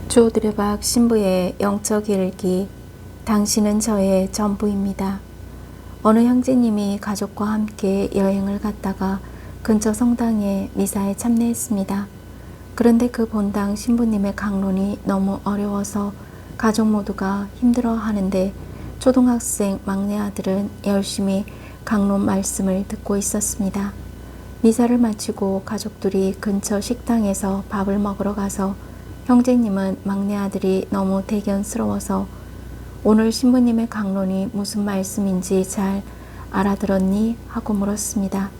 조드르박 신부의 영적 일기. 당신은 저의 전부입니다. 어느 형제님이 가족과 함께 여행을 갔다가 근처 성당에 미사에 참여했습니다. 그런데 그 본당 신부님의 강론이 너무 어려워서 가족 모두가 힘들어하는데 초등학생 막내 아들은 열심히 강론 말씀을 듣고 있었습니다. 미사를 마치고 가족들이 근처 식당에서 밥을 먹으러 가서 형제님은 막내 아들이 너무 대견스러워서 오늘 신부님의 강론이 무슨 말씀인지 잘 알아들었니? 하고 물었습니다.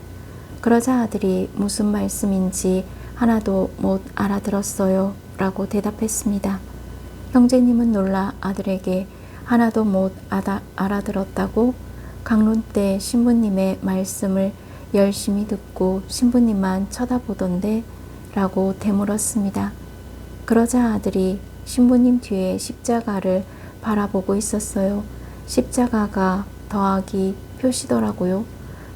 그러자 아들이 무슨 말씀인지 하나도 못 알아들었어요 라고 대답했습니다. 형제님은 놀라 아들에게 하나도 못 알아들었다고? 강론 때 신부님의 말씀을 열심히 듣고 신부님만 쳐다보던데? 라고 되물었습니다. 그러자 아들이 신부님 뒤에 십자가를 바라보고 있었어요. 십자가가 더하기 표시더라고요.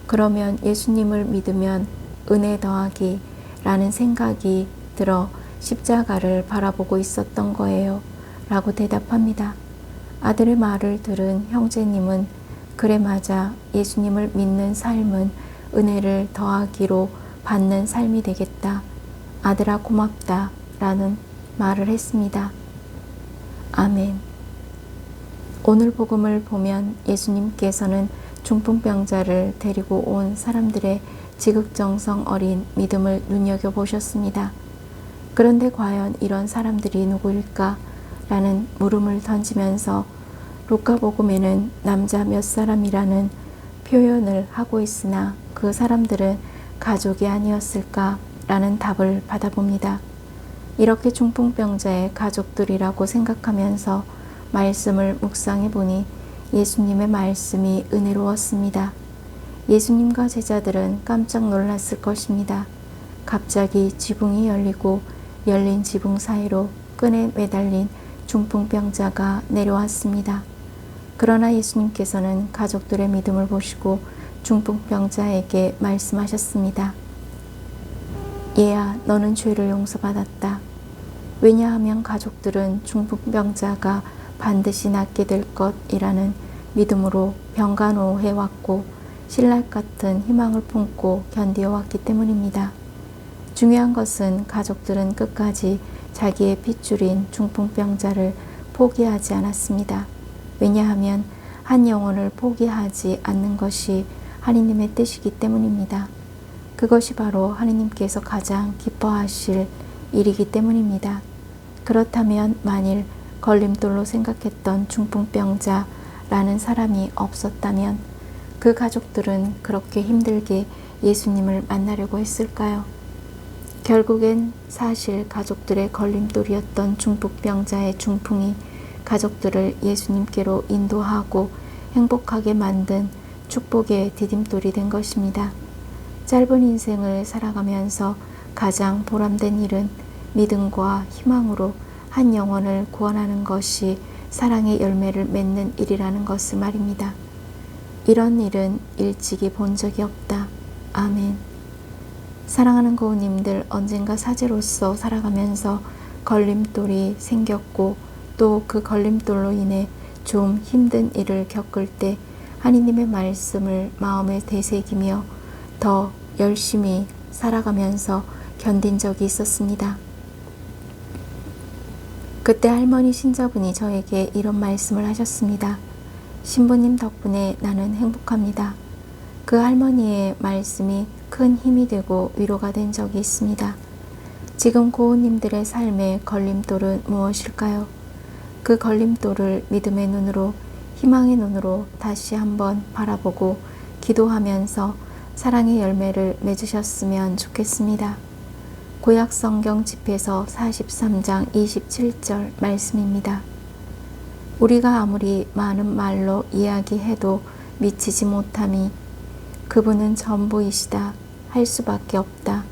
그러면 예수님을 믿으면 은혜 더하기 라는 생각이 들어 십자가를 바라보고 있었던 거예요. 라고 대답합니다. 아들의 말을 들은 형제님은 그래 맞아, 예수님을 믿는 삶은 은혜를 더하기로 받는 삶이 되겠다. 아들아 고맙다 라는 말을 했습니다. 아멘. 오늘 복음을 보면 예수님께서는 중풍병자를 데리고 온 사람들의 지극정성 어린 믿음을 눈여겨보셨습니다. 그런데 과연 이런 사람들이 누구일까? 라는 물음을 던지면서 루카복음에는 남자 몇 사람이라는 표현을 하고 있으나 그 사람들은 가족이 아니었을까? 라는 답을 받아봅니다. 이렇게 중풍병자의 가족들이라고 생각하면서 말씀을 묵상해 보니 예수님의 말씀이 은혜로웠습니다. 예수님과 제자들은 깜짝 놀랐을 것입니다. 갑자기 지붕이 열리고 열린 지붕 사이로 끈에 매달린 중풍병자가 내려왔습니다. 그러나 예수님께서는 가족들의 믿음을 보시고 중풍병자에게 말씀하셨습니다. 얘야, 너는 죄를 용서받았다. 왜냐하면 가족들은 중풍병자가 반드시 낫게 될 것이라는 믿음으로 병간호해왔고 신랄 같은 희망을 품고 견디어왔기 때문입니다. 중요한 것은 가족들은 끝까지 자기의 핏줄인 중풍병자를 포기하지 않았습니다. 왜냐하면 한 영혼을 포기하지 않는 것이 하느님의 뜻이기 때문입니다. 그것이 바로 하느님께서 가장 기뻐하실 일이기 때문입니다. 그렇다면 만일 걸림돌로 생각했던 중풍병자라는 사람이 없었다면 그 가족들은 그렇게 힘들게 예수님을 만나려고 했을까요? 결국엔 사실 가족들의 걸림돌이었던 중풍병자의 중풍이 가족들을 예수님께로 인도하고 행복하게 만든 축복의 디딤돌이 된 것입니다. 짧은 인생을 살아가면서 가장 보람된 일은 믿음과 희망으로 한 영혼을 구원하는 것이 사랑의 열매를 맺는 일이라는 것을 말입니다. 이런 일은 일찍이 본 적이 없다. 아멘. 사랑하는 고우님들, 언젠가 사제로서 살아가면서 걸림돌이 생겼고 또 그 걸림돌로 인해 좀 힘든 일을 겪을 때 하느님의 말씀을 마음에 되새기며 더 열심히 살아가면서 견딘 적이 있었습니다. 그때 할머니 신자분이 저에게 이런 말씀을 하셨습니다. 신부님 덕분에 나는 행복합니다. 그 할머니의 말씀이 큰 힘이 되고 위로가 된 적이 있습니다. 지금 고우님들의 삶의 걸림돌은 무엇일까요? 그 걸림돌을 믿음의 눈으로, 희망의 눈으로 다시 한번 바라보고 기도하면서 사랑의 열매를 맺으셨으면 좋겠습니다. 구약 성경 집회서 43장 27절 말씀입니다. 우리가 아무리 많은 말로 이야기해도 미치지 못함이 그분은 전부이시다 할 수밖에 없다.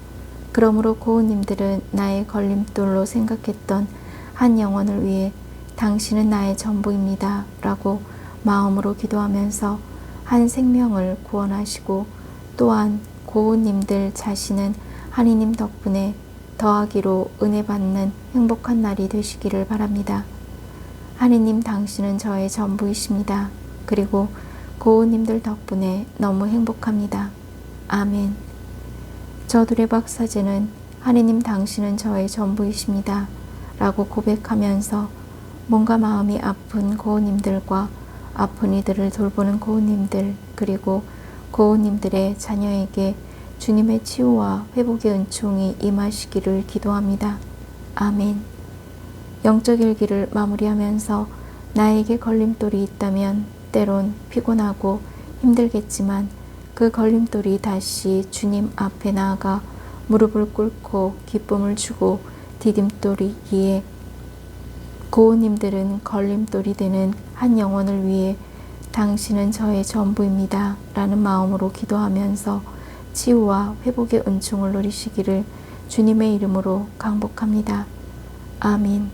그러므로 고우님들은 나의 걸림돌로 생각했던 한 영혼을 위해 당신은 나의 전부입니다 라고 마음으로 기도하면서 한 생명을 구원하시고 또한 고우님들 자신은 하느님 덕분에 더하기로 은혜 받는 행복한 날이 되시기를 바랍니다. 하느님 당신은 저의 전부이십니다. 그리고 고우님들 덕분에 너무 행복합니다. 아멘. 저둘의 박사제는 하느님 당신은 저의 전부이십니다. 라고 고백하면서 몸과 마음이 아픈 고우님들과 아픈 이들을 돌보는 고우님들 그리고 고우님들의 자녀에게 주님의 치유와 회복의 은총이 임하시기를 기도합니다. 아멘. 영적 일기를 마무리하면서 나에게 걸림돌이 있다면 때론 피곤하고 힘들겠지만 그 걸림돌이 다시 주님 앞에 나아가 무릎을 꿇고 기쁨을 주고 디딤돌이기에 고우님들은 걸림돌이 되는 한 영혼을 위해 당신은 저의 전부입니다. 라는 마음으로 기도하면서 치유와 회복의 은총을 누리시기를 주님의 이름으로 강복합니다. 아멘.